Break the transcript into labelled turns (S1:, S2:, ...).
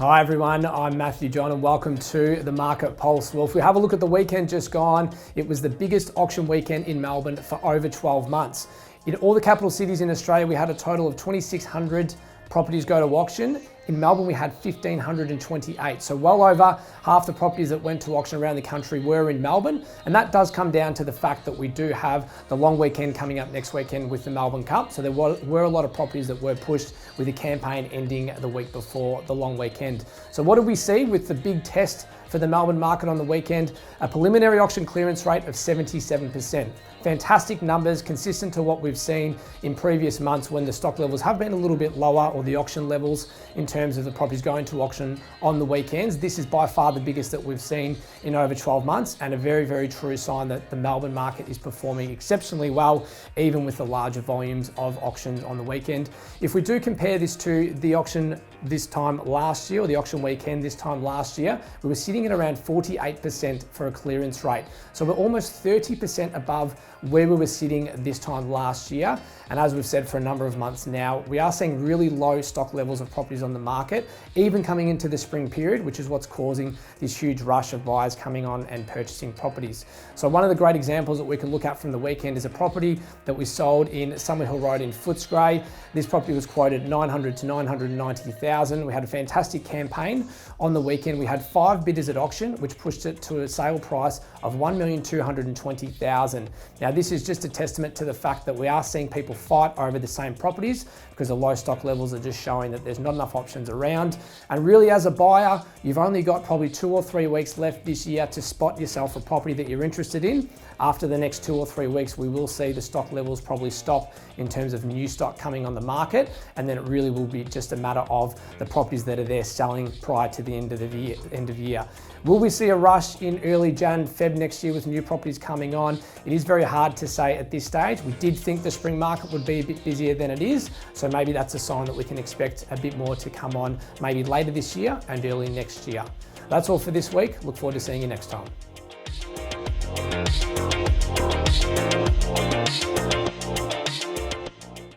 S1: Hi everyone, I'm Matthew John and welcome to the Market Pulse. Well, if we have a look at the weekend just gone, it was the biggest auction weekend in Melbourne for over 12 months. In all the capital cities in Australia, we had a total of 2,600 properties go to auction. In Melbourne, we had 1,528. So well over half the properties that went to auction around the country were in Melbourne. And that does come down to the fact that we do have the long weekend coming up next weekend with the Melbourne Cup. So there were a lot of properties that were pushed with the campaign ending the week before the long weekend. So what did we see with the big test for the Melbourne market on the weekend? A preliminary auction clearance rate of 77%. Fantastic numbers, consistent to what we've seen in previous months when the stock levels have been a little bit lower, or the auction levels in terms of the properties going to auction on the weekends. This is by far the biggest that we've seen in over 12 months, and a very, very true sign that the Melbourne market is performing exceptionally well, even with the larger volumes of auctions on the weekend. If we do compare this to the auction this time last year, or the auction weekend this time last year, we were sitting at around 48% for a clearance rate. So we're almost 30% above where we were sitting this time last year. And as we've said for a number of months now, we are seeing really low stock levels of properties on the market, even coming into the spring period, which is what's causing this huge rush of buyers coming on and purchasing properties. So one of the great examples that we can look at from the weekend is a property that we sold in Summerhill Road in Footscray. This property was quoted 900 to 990,000. We had a fantastic campaign on the weekend. We had 5 bidders at auction, which pushed it to a sale price of 1,220,000. Now, this is just a testament to the fact that we are seeing people fight over the same properties because the low stock levels are just showing that there's not enough options around. And really, as a buyer, you've only got probably 2 or 3 weeks left this year to spot yourself a property that you're interested in. After the next 2 or 3 weeks, we will see the stock levels probably stop in terms of new stock coming on the market, and then it really will be just a matter of the properties that are there selling prior to the end of the year. Will we see a rush in early Jan, Feb next year with new properties coming on? It is very hard to say at this stage. We did think the spring market would be a bit busier than it is, so maybe that's a sign that we can expect a bit more to come on maybe later this year and early next year. That's all for this week. Look forward to seeing you next time.